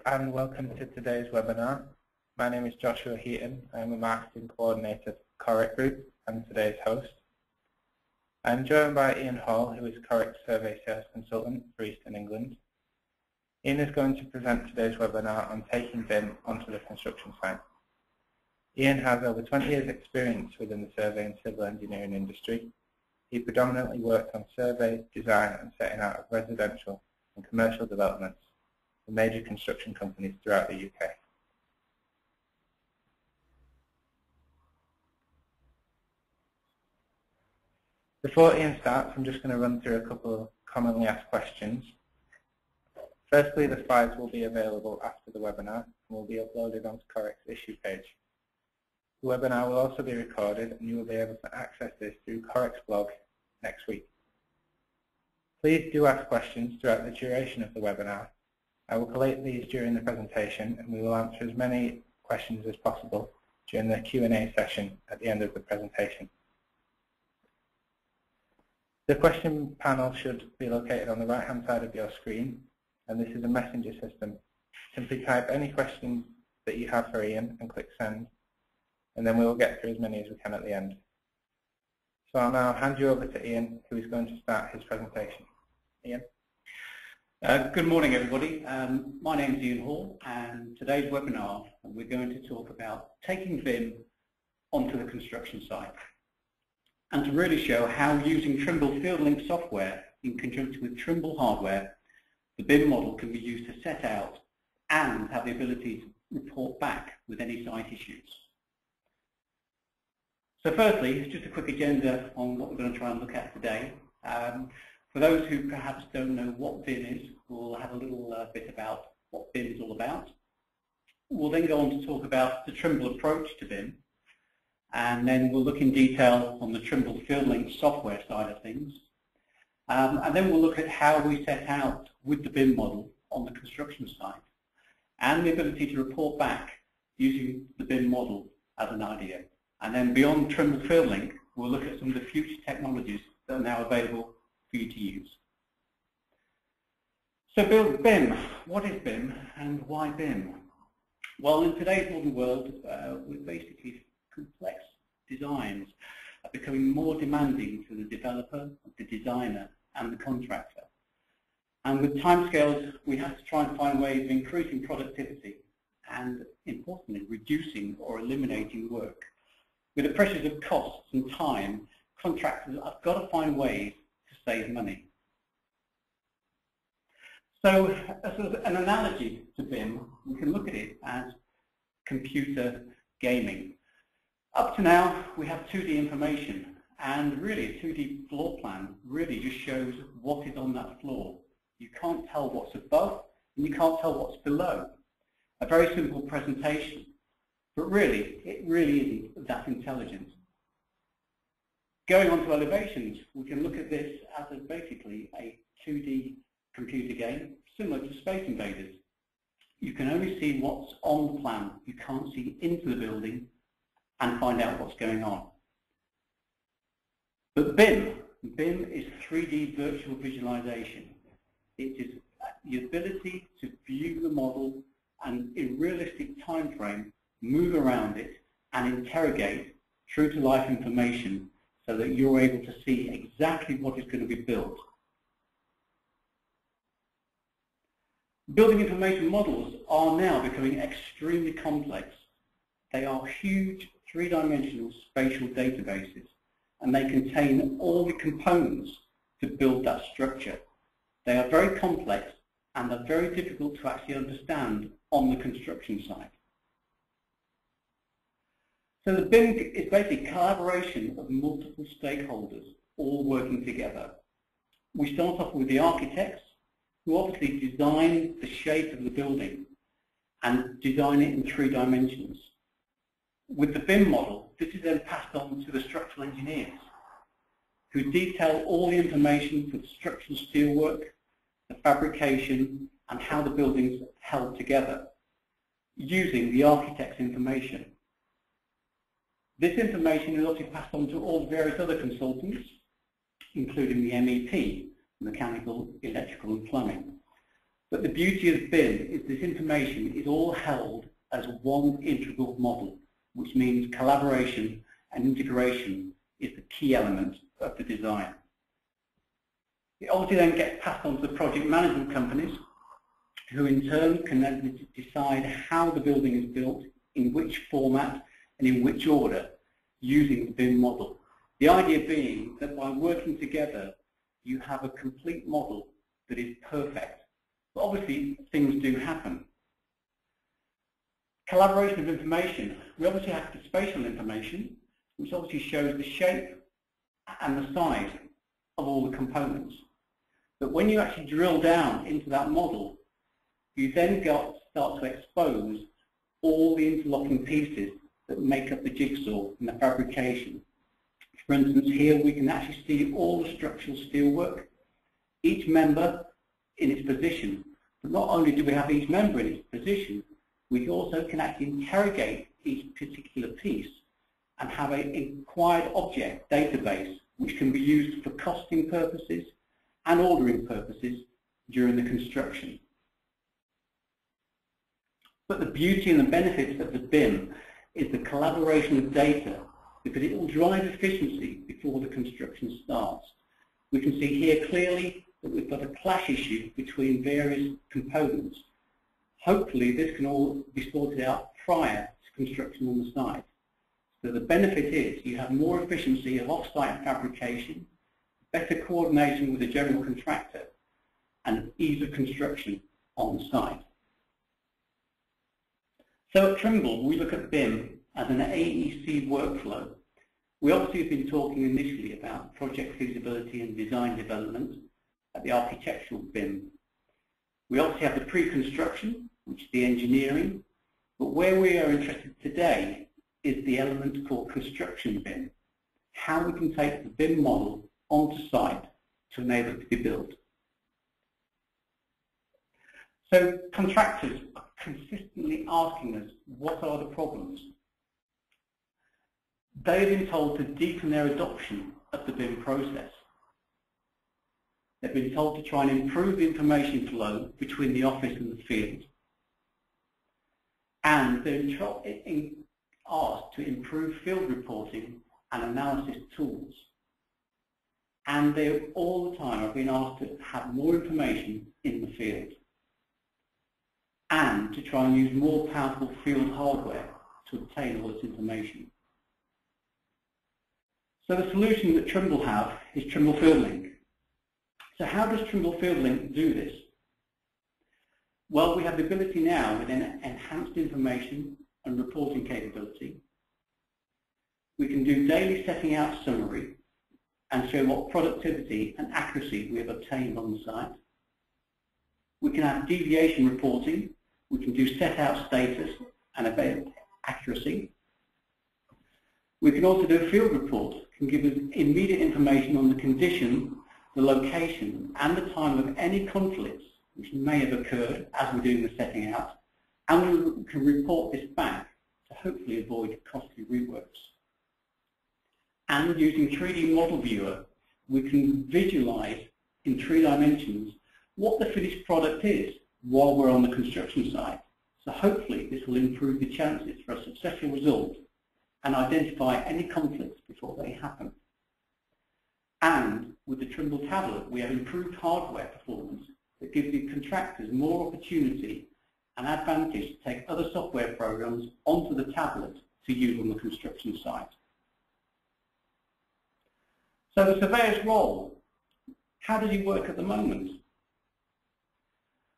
And welcome to today's webinar. My name is Joshua Heaton. I'm a Marketing Coordinator for KOREC Group and today's host. I'm joined by Ian Hall, who is KOREC's Survey Sales Consultant for Eastern England. Ian is going to present today's webinar on taking BIM onto the construction site. Ian has over 20 years experience within the survey and civil engineering industry. He predominantly worked on survey, design and setting out of residential and commercial developments for major construction companies throughout the UK. Before Ian starts, I'm just going to run through a couple of commonly asked questions. Firstly, the slides will be available after the webinar and will be uploaded onto KOREC's issue page. The webinar will also be recorded and you will be able to access this through KOREC's blog next week. Please do ask questions throughout the duration of the webinar. I will collate these during the presentation and we will answer as many questions as possible during the Q&A session at the end of the presentation. The question panel should be located on the right hand side of your screen, and this is a messenger system. Simply type any questions that you have for Ian and click send, and then we will get through as many as we can at the end. So I'll now hand you over to Ian, who is going to start his presentation. Ian? Good morning, everybody. My name is Ian Hall, and today's webinar we're going to talk about taking BIM onto the construction site, and to really show how using Trimble Field Link software in conjunction with Trimble hardware, the BIM model can be used to set out and have the ability to report back with any site issues. So firstly, just a quick agenda on what we're going to try and look at today. For those who perhaps don't know what BIM is, we'll have a little bit about what BIM is all about. We'll then go on to talk about the Trimble approach to BIM, and then we'll look in detail on the Trimble Field Link software side of things. And then we'll look at how we set out with the BIM model on the construction site, and the ability to report back using the BIM model as an idea. And then beyond Trimble Field Link, we'll look at some of the future technologies that are now available for you to use. So BIM, what is BIM and why BIM? Well, in today's modern world, with basically complex designs are becoming more demanding to the developer, the designer and the contractor. And with timescales, we have to try and find ways of increasing productivity and, importantly, reducing or eliminating work. With the pressures of costs and time, contractors have got to find ways to save money. So, as sort of an analogy to BIM, we can look at it as computer gaming. Up to now, we have 2D information, and really a 2D floor plan really just shows what is on that floor. You can't tell what's above, and you can't tell what's below. A very simple presentation, but really, it really isn't that intelligent. Going on to elevations, we can look at this as basically a 2D computer game, similar to Space Invaders. You can only see what's on the plan. You can't see into the building and find out what's going on. But BIM is 3D virtual visualization. It is the ability to view the model and in realistic time frame, move around it and interrogate true to life information so that you're able to see exactly what is going to be built. Building information models are now becoming extremely complex. They are huge three-dimensional spatial databases, and they contain all the components to build that structure. They are very complex and are very difficult to actually understand on the construction site. So the BIM is basically collaboration of multiple stakeholders all working together. We start off with the architects, who obviously design the shape of the building and design it in 3 dimensions. With the BIM model, this is then passed on to the structural engineers, who detail all the information for the structural steelwork, the fabrication, and how the building's held together, using the architect's information. This information is also passed on to all the various other consultants, including the MEP, mechanical, electrical and plumbing. But the beauty of BIM is this information is all held as one integral model, which means collaboration and integration is the key element of the design. It obviously then gets passed on to the project management companies, who in turn can then decide how the building is built, in which format and in which order, using the BIM model. The idea being that by working together, you have a complete model that is perfect. But obviously, things do happen. Collaboration of information. We obviously have the spatial information, which obviously shows the shape and the size of all the components. But when you actually drill down into that model, you then start to expose all the interlocking pieces that make up the jigsaw in the fabrication. For instance, here we can actually see all the structural steelwork, each member in its position. But not only do we have each member in its position, we also can actually interrogate each particular piece and have an acquired object database which can be used for costing purposes and ordering purposes during the construction. But the beauty and the benefits of the BIM is the collaboration of data, because it will drive efficiency before the construction starts. We can see here clearly that we've got a clash issue between various components. Hopefully this can all be sorted out prior to construction on the site. So the benefit is you have more efficiency of off-site fabrication, better coordination with the general contractor, and ease of construction on site. So at Trimble, we look at BIM as an A-E-C workflow. We obviously have been talking initially about project feasibility and design development at the architectural BIM. We obviously have the pre-construction, which is the engineering, but where we are interested today is the element called construction BIM, how we can take the BIM model onto site to enable it to be built. So contractors are consistently asking us, what are the problems? They've been told to deepen their adoption of the BIM process. They've been told to try and improve the information flow between the office and the field. And they're asked to improve field reporting and analysis tools. And they all the time have been asked to have more information in the field and to try and use more powerful field hardware to obtain all this information. So the solution that Trimble have is Trimble Field Link. So how does Trimble Field Link do this? Well, we have the ability now with an enhanced information and reporting capability. We can do daily setting out summary and show what productivity and accuracy we have obtained on the site. We can have deviation reporting. We can do set out status and event accuracy. We can also do a field report, can give us immediate information on the condition, the location and the time of any conflicts which may have occurred as we're doing the setting out, and we can report this back to hopefully avoid costly reworks. And using 3D Model Viewer, we can visualize in 3 dimensions what the finished product is while we're on the construction site. So hopefully this will improve the chances for a successful result and identify any conflicts before they happen. And with the Trimble tablet, we have improved hardware performance that gives the contractors more opportunity and advantage to take other software programs onto the tablet to use on the construction site. So the surveyor's role, how does he work at the moment?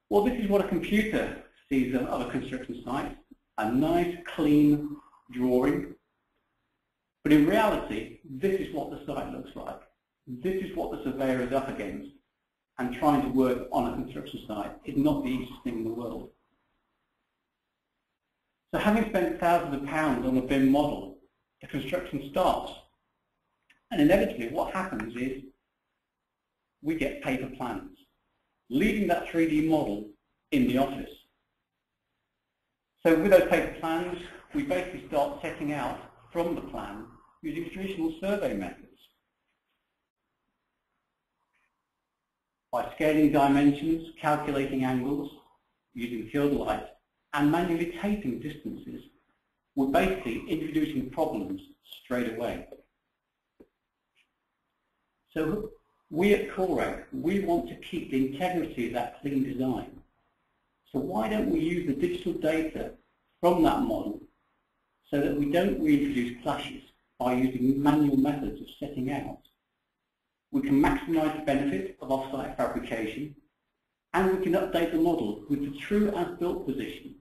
Well, this is what a computer sees of a construction site, a nice clean drawing. But in reality, this is what the site looks like. This is what the surveyor is up against, and trying to work on a construction site is not the easiest thing in the world. So having spent thousands of pounds on a BIM model, the construction starts. And inevitably what happens is we get paper plans, leaving that 3D model in the office. So with those paper plans, we basically start setting out from the plan using traditional survey methods. By scaling dimensions, calculating angles, using field light, and manually taping distances, we're basically introducing problems straight away. So we at KOREC, we want to keep the integrity of that clean design. So why don't we use the digital data from that model so that we don't reintroduce clashes by using manual methods of setting out? We can maximise the benefit of off-site fabrication, and we can update the model with the true as-built position.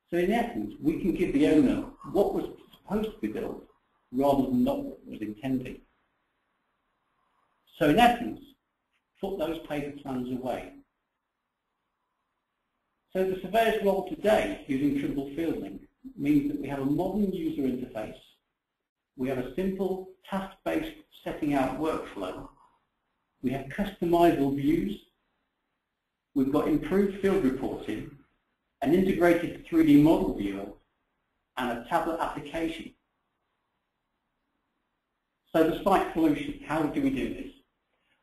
So in essence, we can give the owner what was supposed to be built rather than not what was intended. So in essence, put those paper plans away. So the surveyor's role today using Trimble Field Link means that we have a modern user interface, we have a simple task-based setting out workflow, we have customizable views, we've got improved field reporting, an integrated 3D model viewer, and a tablet application. So the site solution, how do we do this?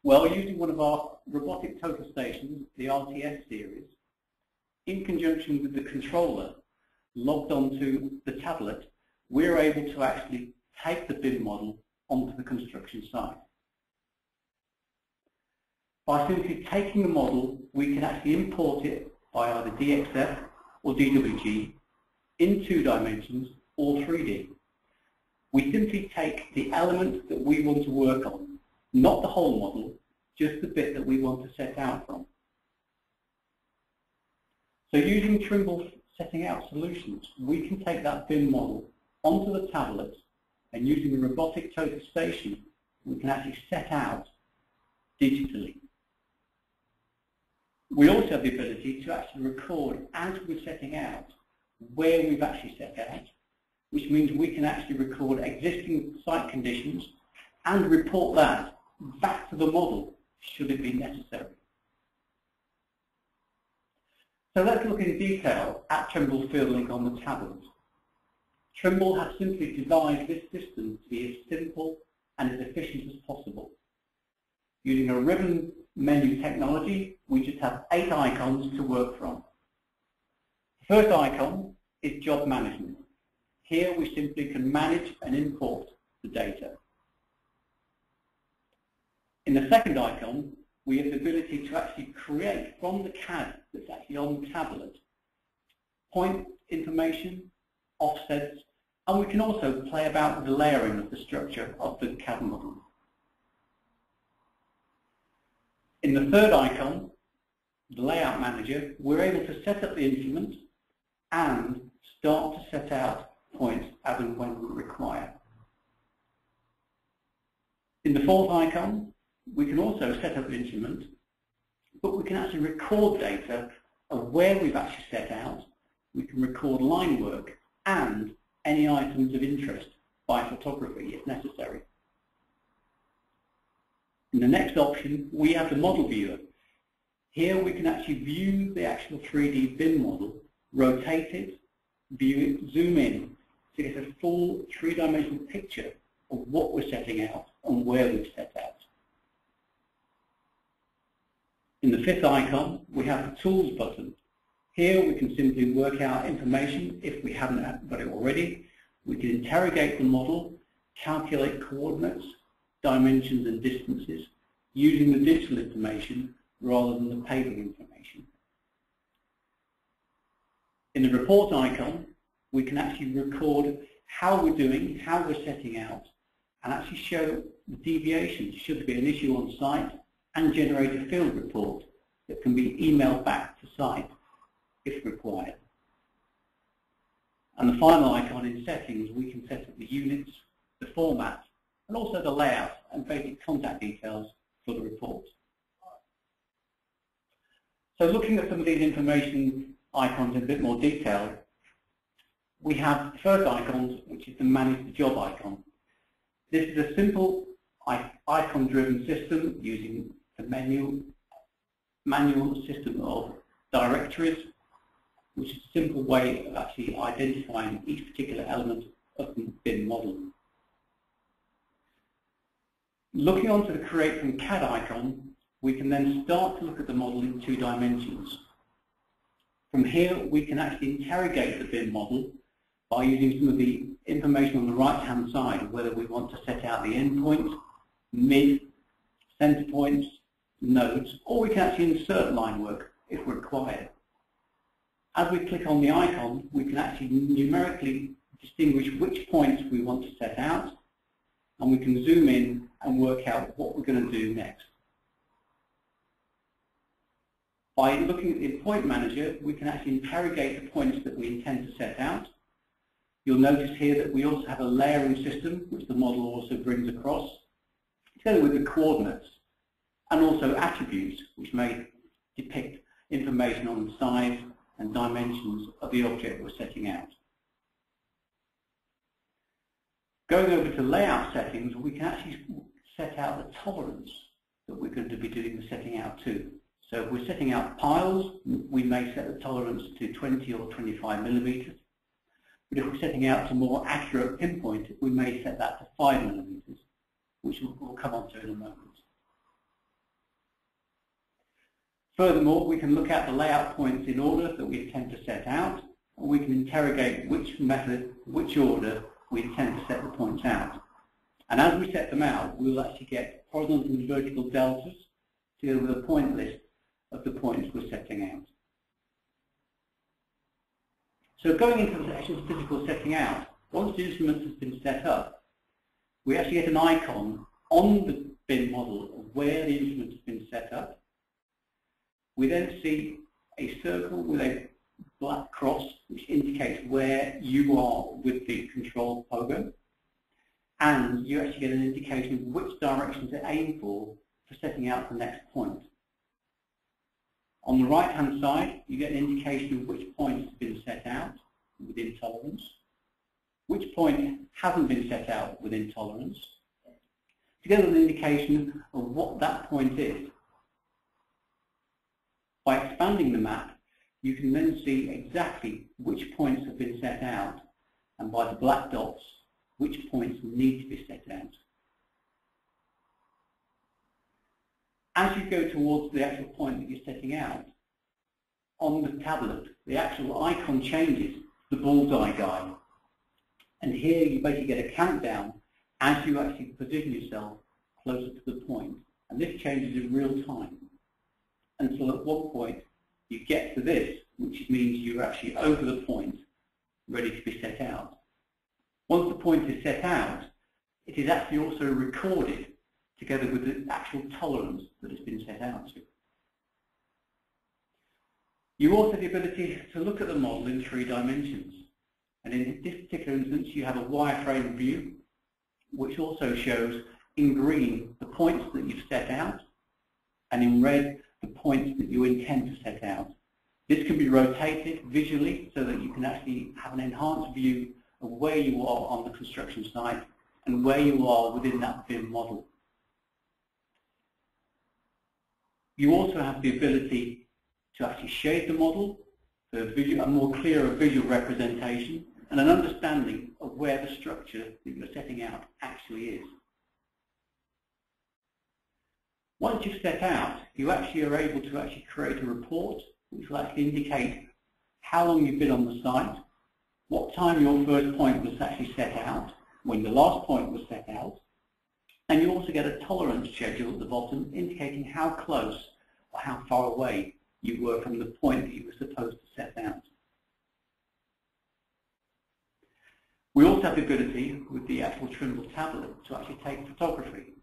Well, using one of our robotic total stations, the RTS series, in conjunction with the controller logged onto the tablet, we're able to actually take the BIM model onto the construction site. By simply taking the model, we can actually import it by either DXF or DWG in 2 dimensions or 3D. We simply take the element that we want to work on, not the whole model, just the bit that we want to set out from. So using Trimble setting out solutions, we can take that BIM model onto the tablet, and using the robotic total station, we can actually set out digitally. We also have the ability to actually record as we're setting out where we've actually set out, which means we can actually record existing site conditions and report that back to the model should it be necessary. So let's look in detail at Trimble Field Link on the tablet. Trimble has simply devised this system to be as simple and as efficient as possible. Using a ribbon menu technology, we just have 8 icons to work from. The first icon is job management. Here we simply can manage and import the data. In the second icon, we have the ability to actually create from the CAD that's actually on the tablet point information, offsets, and we can also play about with the layering of the structure of the CAD model. In the third icon, the Layout Manager, we're able to set up the instrument and start to set out points as and when we require. In the fourth icon, we can also set up the instrument, but we can actually record data of where we've actually set out. We can record line work and any items of interest by photography if necessary. In the next option, we have the model viewer. Here we can actually view the actual 3D BIM model, rotate it, view it, zoom in to get a full 3-dimensional picture of what we're setting out and where we've set out. In the fifth icon, we have the Tools button. Here we can simply work out information if we haven't got it already. We can interrogate the model, calculate coordinates, dimensions and distances using the digital information rather than the paper information. In the report icon, we can actually record how we're doing, how we're setting out, and actually show the deviations should there be an issue on site, and generate a field report that can be emailed back to site if required. And the final icon in settings, we can set up the units, the format, and also the layout and basic contact details for the report. So looking at some of these information icons in a bit more detail, we have the first icon, which is the Manage the Job icon. This is a simple icon-driven system using a manual system of directories, which is a simple way of actually identifying each particular element of the BIM model. Looking onto the Create from CAD icon, we can then start to look at the model in 2 dimensions. From here, we can actually interrogate the BIM model by using some of the information on the right-hand side, whether we want to set out the endpoint, mid, center points, nodes, or we can actually insert line work if required. As we click on the icon, we can actually numerically distinguish which points we want to set out, and we can zoom in and work out what we're going to do next. By looking at the point manager, we can actually interrogate the points that we intend to set out. You'll notice here that we also have a layering system, which the model also brings across, together with the coordinates, and also attributes, which may depict information on the size and dimensions of the object we're setting out. Going over to layout settings, we can actually set out the tolerance that we're going to be doing the setting out to. So if we're setting out piles, we may set the tolerance to 20 or 25 millimeters. But if we're setting out to more accurate pinpoint, we may set that to 5 millimeters, which we'll come on to in a moment. Furthermore, we can look at the layout points in order that we intend to set out, and we can interrogate which method, which order we intend to set the points out. And as we set them out, we'll actually get horizontal and vertical deltas together with a point list of the points we're setting out. So going into the actual physical setting out, once the instrument has been set up, we actually get an icon on the BIM model of where the instrument has been set up. We then see a circle with a black cross which indicates where you are with the control pogo, and you actually get an indication of which direction to aim for setting out the next point. On the right-hand side, you get an indication of which point has been set out within tolerance, which point hasn't been set out within tolerance, together with an indication of what that point is. By expanding the map, you can then see exactly which points have been set out, and by the black dots, which points need to be set out. As you go towards the actual point that you're setting out, on the tablet, the actual icon changes to the bullseye guide. And here you basically get a countdown as you actually position yourself closer to the point. And this changes in real time. Until at one point you get to this, which means you're actually over the point, ready to be set out. Once the point is set out, it is actually also recorded together with the actual tolerance that has been set out to. You also have the ability to look at the model in 3 dimensions. And in this particular instance, you have a wireframe view, which also shows in green the points that you've set out, and in red the points that you intend to set out. This can be rotated visually so that you can actually have an enhanced view of where you are on the construction site and where you are within that BIM model. You also have the ability to actually shade the model for a more clearer visual representation and an understanding of where the structure that you're setting out actually is. Once you've set out, you actually are able to actually create a report which will actually indicate how long you've been on the site, what time your first point was actually set out, when the last point was set out, and you also get a tolerance schedule at the bottom indicating how close or how far away you were from the point that you were supposed to set out. We also have the ability with the actual Trimble tablet to actually take photography.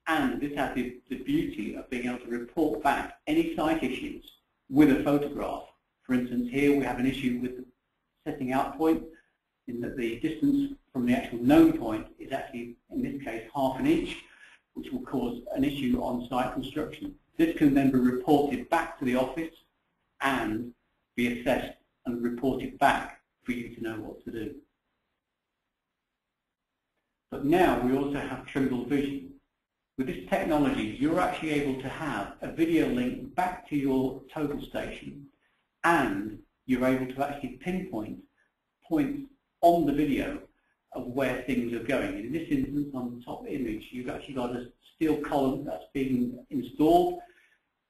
And this has the beauty of being able to report back any site issues with a photograph. For instance, here we have an issue with the setting out point, in that the distance from the actual known point is actually, in this case, ½ an inch, which will cause an issue on site construction. This can then be reported back to the office and be assessed and reported back for you to know what to do. But now we also have Trimble Vision. With this technology, you're actually able to have a video link back to your total station, and you're able to actually pinpoint points on the video of where things are going. In this instance, on the top image, you've actually got a steel column that's being installed,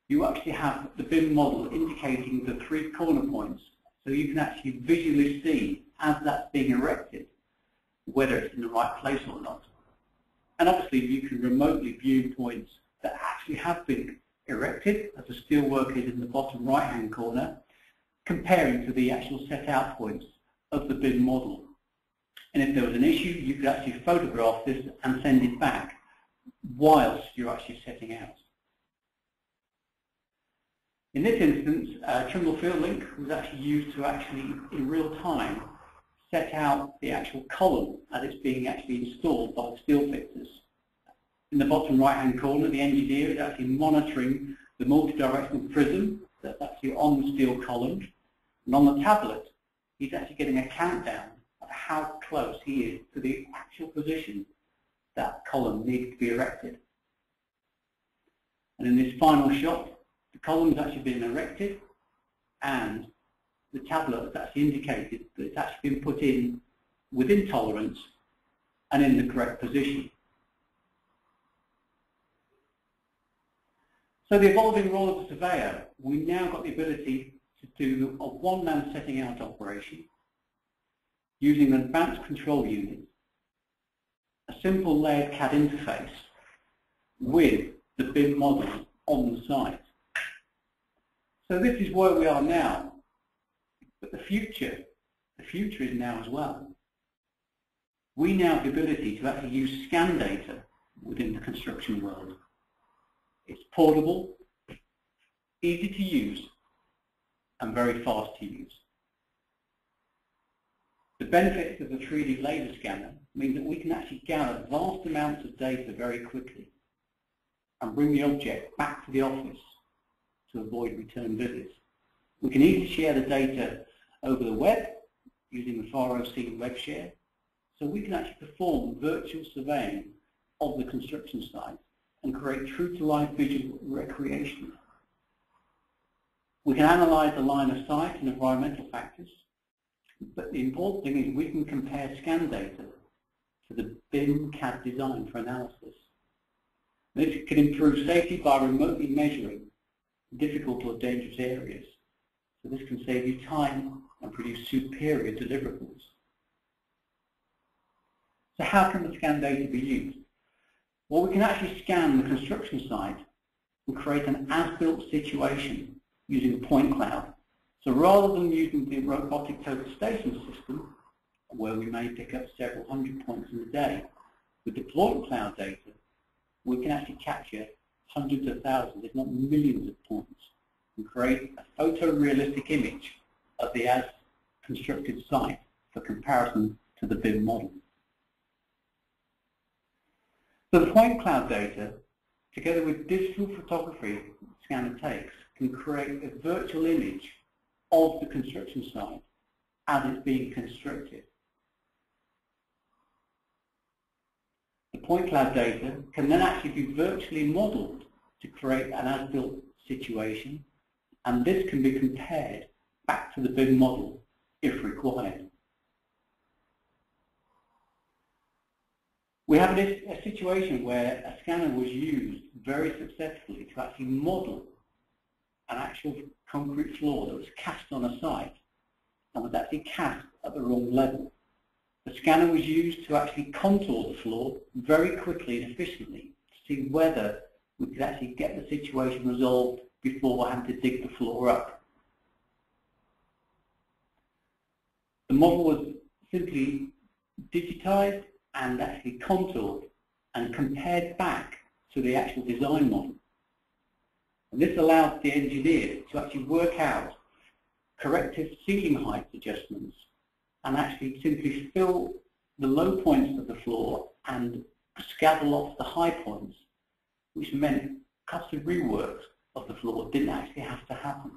you actually have the BIM model indicating the 3 corner points, so you can actually visually see as that's being erected whether it's in the right place or not. And obviously you can remotely view points that actually have been erected, as the steelwork is in the bottom right-hand corner, comparing to the actual set-out points of the BIM model. And if there was an issue, you could actually photograph this and send it back whilst you're actually setting out. In this instance, Trimble Field Link was actually used to actually, in real time, set out the actual column as it's being actually installed by the steel fixers. In the bottom right-hand corner, the engineer is actually monitoring the multi-directional prism that's actually on the steel column. And on the tablet, he's actually getting a countdown of how close he is to the actual position that column needs to be erected. And in this final shot, the column has actually been erected and the tablet has actually indicated that it's actually been put in within tolerance and in the correct position. So the evolving role of the surveyor, we now got the ability to do a one-man setting out operation using an advanced control unit, a simple layered CAD interface with the BIM model on the site. So this is where we are now. But the future is now as well. We now have the ability to actually use scan data within the construction world. It's portable, easy to use, and very fast to use. The benefits of the 3D laser scanner mean that we can actually gather vast amounts of data very quickly and bring the object back to the office to avoid return visits. We can easily share the data over the web using the FAR-OC web share, so we can actually perform virtual surveying of the construction site and create true-to-life visual recreation. We can analyze the line of sight and environmental factors, but the important thing is we can compare scan data to the BIM CAD design for analysis. This can improve safety by remotely measuring difficult or dangerous areas. So this can save you time and produce superior deliverables. So how can the scan data be used? Well, we can actually scan the construction site and create an as-built situation using a point cloud. So rather than using the robotic total station system, where we may pick up several hundred points in a day, with the point cloud data, we can actually capture hundreds of thousands, if not millions of points, and create a photorealistic image of the as-constructed site for comparison to the BIM model. So the point cloud data, together with digital photography the scanner takes, can create a virtual image of the construction site as it's being constructed. The point cloud data can then actually be virtually modeled to create an as-built situation, and this can be compared back to the BIM model if required. We have a situation where a scanner was used very successfully to actually model an actual concrete floor that was cast on a site and was actually cast at the wrong level. The scanner was used to actually contour the floor very quickly and efficiently to see whether we could actually get the situation resolved before having to dig the floor up. The model was simply digitized and actually contoured and compared back to the actual design model. And this allows the engineer to actually work out corrective ceiling height adjustments and actually simply fill the low points of the floor and scabble off the high points, which meant custom reworks of the floor didn't actually have to happen.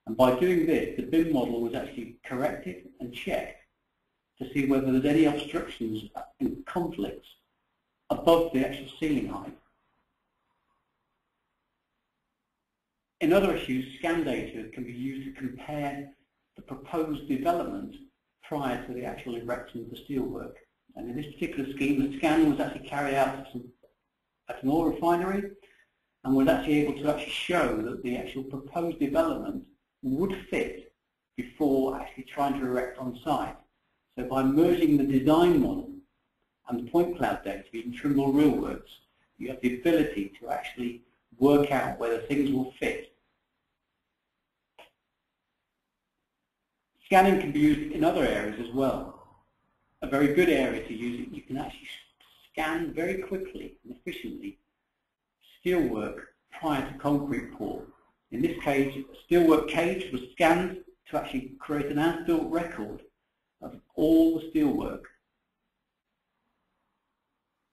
And by doing this, the BIM model was actually corrected and checked to see whether there's any obstructions and conflicts above the actual ceiling height. In other issues, scan data can be used to compare the proposed development prior to the actual erection of the steelwork. And in this particular scheme, the scan was actually carried out at an oil refinery, and was actually able to show that the actual proposed development would fit before actually trying to erect on site. So by merging the design model and the point cloud data in Trimble Realworks, you have the ability to actually work out whether things will fit. Scanning can be used in other areas as well. A very good area to use it, you can actually scan very quickly and efficiently steelwork prior to concrete pour. In this case, a steelwork cage was scanned to actually create an as-built record of all the steelwork.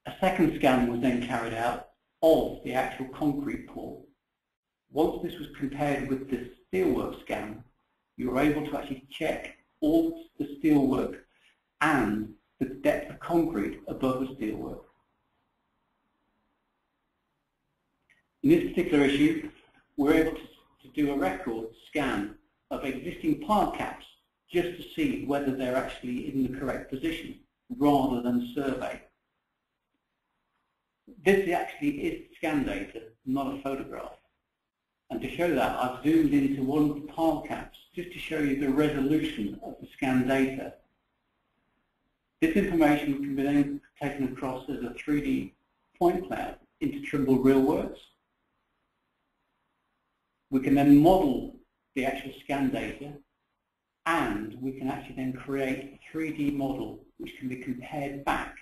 A second scan was then carried out of the actual concrete pour. Once this was compared with the steelwork scan, you were able to actually check all the steelwork and the depth of concrete above the steelwork. In this particular issue, we're able to do a record scan of existing pile caps just to see whether they're actually in the correct position rather than survey. This actually is scan data, not a photograph. And to show that, I've zoomed into one of the pile caps just to show you the resolution of the scan data. This information can be then taken across as a 3D point cloud into Trimble Realworks. We can then model the actual scan data, and we can actually then create a 3D model which can be compared back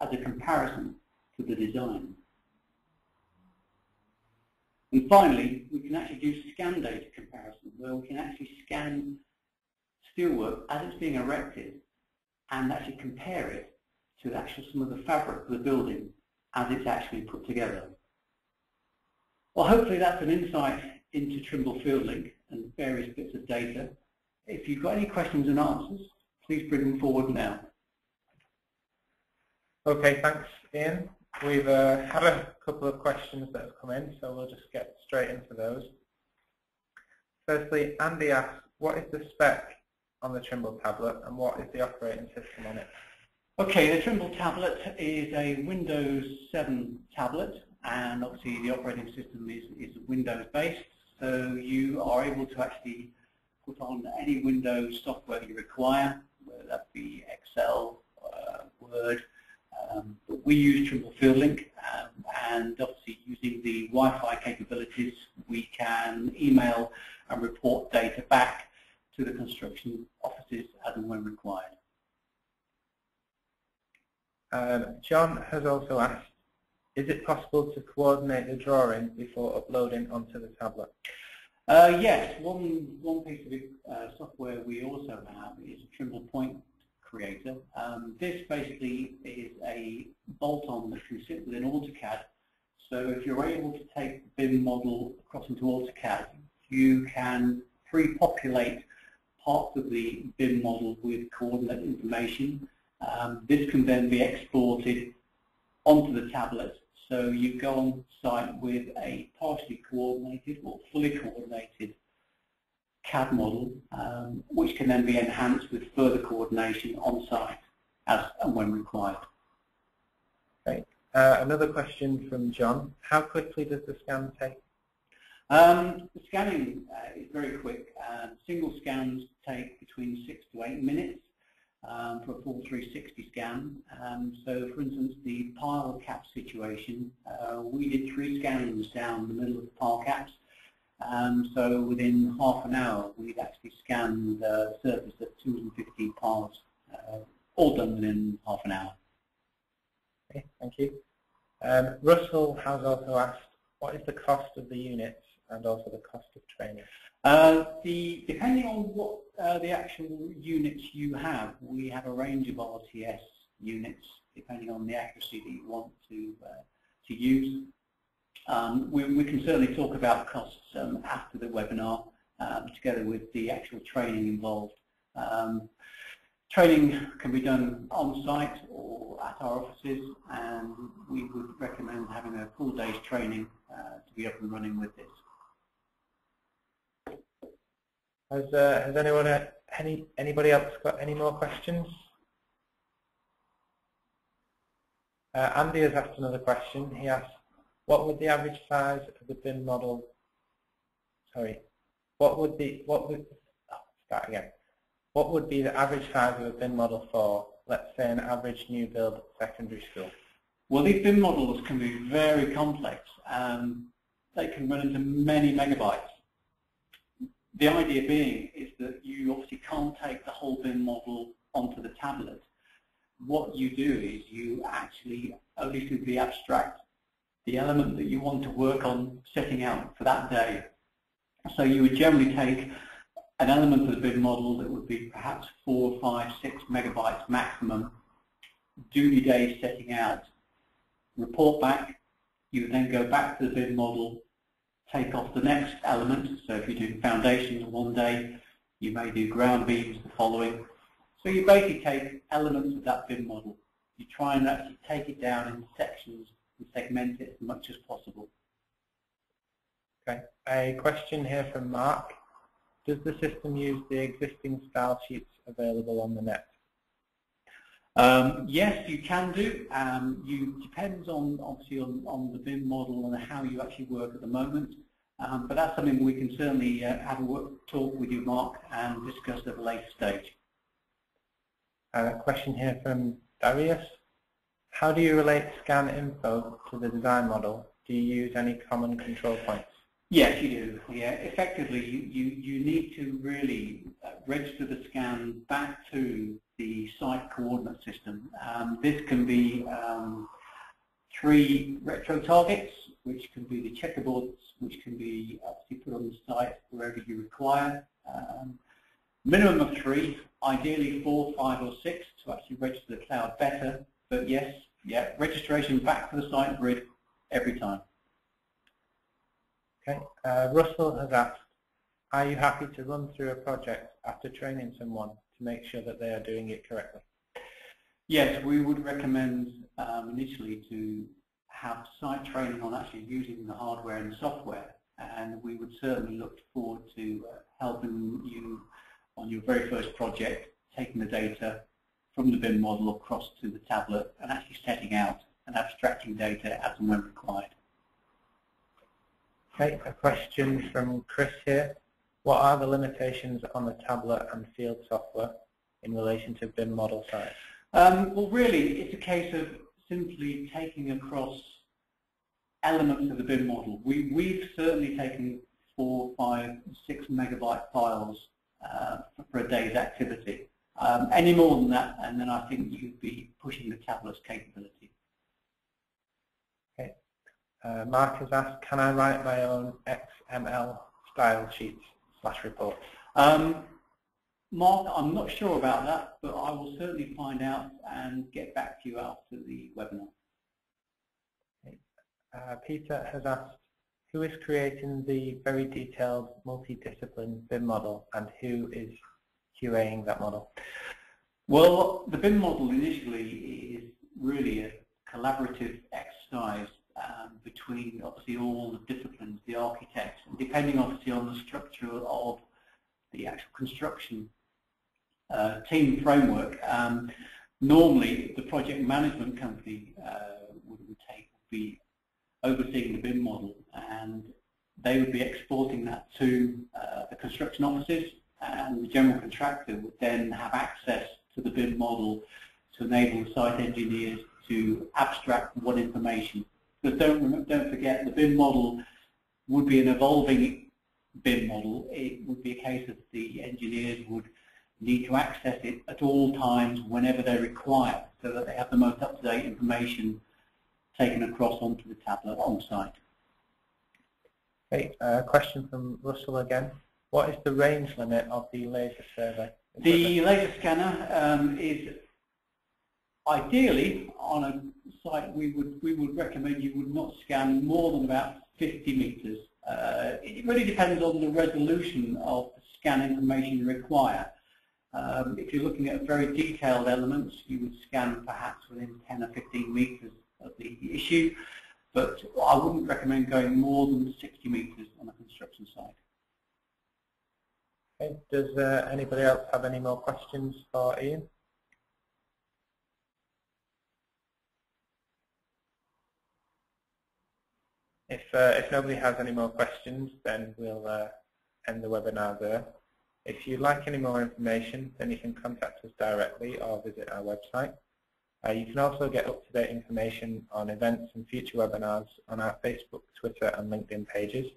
as a comparison to the design. And finally, we can actually do scan data comparison, where we can actually scan steelwork as it's being erected and actually compare it to some of the fabric of the building as it's actually put together. Well, hopefully that's an insight into Trimble Field Link and various bits of data. If you've got any questions and answers, please bring them forward now. Okay, thanks, Ian. We've had a couple of questions that have come in, so we'll just get straight into those. Firstly, Andy asks, what is the spec on the Trimble tablet and what is the operating system on it? Okay, the Trimble tablet is a Windows 7 tablet, and obviously the operating system is Windows based, so you are able to actually put on any Windows software you require, whether that be Excel, Word. But we use Trimble Field Link, and obviously using the Wi-Fi capabilities, we can email and report data back to the construction offices as and when required. John has also asked, is it possible to coordinate the drawing before uploading onto the tablet? Yes, one piece of software we also have is Trimble Point Creator. This basically is a bolt-on that can sit within AutoCAD. So if you're able to take the BIM model across into AutoCAD, you can pre-populate parts of the BIM model with coordinate information. This can then be exported onto the tablet. So you go on site with a partially coordinated or fully coordinated CAD model, which can then be enhanced with further coordination on site as and when required. Okay. Another question from John. How quickly does the scan take? The scanning is very quick. Single scans take between 6 to 8 minutes for a full 360 scan. So for instance, the pile cap situation, we did 3 scans down the middle of the pile caps. So within half an hour, we'd actually scanned the surface of 250 piles, all done within half an hour. Okay, thank you. Russell has also asked, what is the cost of the units and also the cost of training? Depending on what the actual units you have, we have a range of RTS units, depending on the accuracy that you want to use. We can certainly talk about costs after the webinar, together with the actual training involved. Training can be done on site or at our offices, and we would recommend having a full day's training to be up and running with this. Has anybody else got any more questions? Andy has asked another question. He asks, what would the average size of the BIM model, what would be the average size of a BIM model for, let's say, an average new build secondary school? Well, these BIM models can be very complex. They can run into many megabytes. The idea being is that you obviously can't take the whole BIM model onto the tablet. What you do is you actually only simply abstract the element that you want to work on setting out for that day. So you would generally take an element of the BIM model that would be perhaps 4, 5, 6 megabytes maximum, do your day setting out, report back. You would then go back to the BIM model, take off the next element. So if you're doing foundations one day, you may do ground beams the following. So you basically take elements of that BIM model. You try and actually take it down in sections and segment it as much as possible. Okay. A question here from Mark. Does the system use the existing style sheets available on the net? Yes, you can do. Depends on obviously on the BIM model and how you actually work at the moment. But that's something we can certainly have a talk with you, Mark, and discuss at a later stage. A question here from Darius. How do you relate scan info to the design model? Do you use any common control points? Yes, you do. Yeah, effectively, you need to really register the scan back to the site coordinate system. This can be 3 retro targets, which can be the checkerboards, which can be obviously put on the site wherever you require. Minimum of 3, ideally 4, 5, or 6 to actually register the cloud better. But yes, yeah, registration back to the site grid every time. Okay. Russell has asked, are you happy to run through a project after training someone to make sure that they are doing it correctly? Yes, we would recommend initially to have site training on actually using the hardware and the software, and we would certainly look forward to helping you on your very first project, taking the data from the BIM model across to the tablet and actually setting out and abstracting data as and when required. Okay, a question from Chris here. What are the limitations on the tablet and field software in relation to BIM model size? Well, really, it's a case of simply taking across elements of the BIM model. We've certainly taken 4, 5, 6 megabyte files for a day's activity. Any more than that, and then I think you'd be pushing the tablet's capability. Okay. Mark has asked, can I write my own XML style sheets / reports? Mark, I'm not sure about that, but I will certainly find out and get back to you after the webinar. Okay. Peter has asked, who is creating the very detailed multidiscipline BIM model and who is QAing that model? Well, the BIM model initially is really a collaborative exercise between obviously all the disciplines, the architects, and depending obviously on the structure of the actual construction team framework. Normally, the project management company would be overseeing the BIM model, and they would be exporting that to the construction offices, and the general contractor would then have access to the BIM model to enable site engineers to abstract what information. But don't forget, the BIM model would be an evolving BIM model. It would be a case of the engineers would need to access it at all times whenever they require, so that they have the most up-to-date information taken across onto the tablet on site. Okay, question from Russell again. What is the range limit of the laser survey? The laser scanner is ideally on a site we would recommend you would not scan more than about 50 meters. It really depends on the resolution of the scan information you require. If you're looking at very detailed elements, you would scan perhaps within 10 or 15 meters of the issue, but I wouldn't recommend going more than 60 meters on a construction site. Okay. Does anybody else have any more questions for Ian? If nobody has any more questions, then we'll end the webinar there. If you'd like any more information, then you can contact us directly or visit our website. You can also get up-to-date information on events and future webinars on our Facebook, Twitter and LinkedIn pages.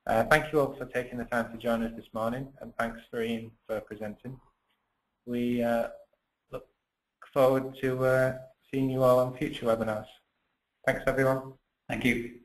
Thank you all for taking the time to join us this morning, and thanks for Ian for presenting. We look forward to seeing you all on future webinars. Thanks everyone. Thank you.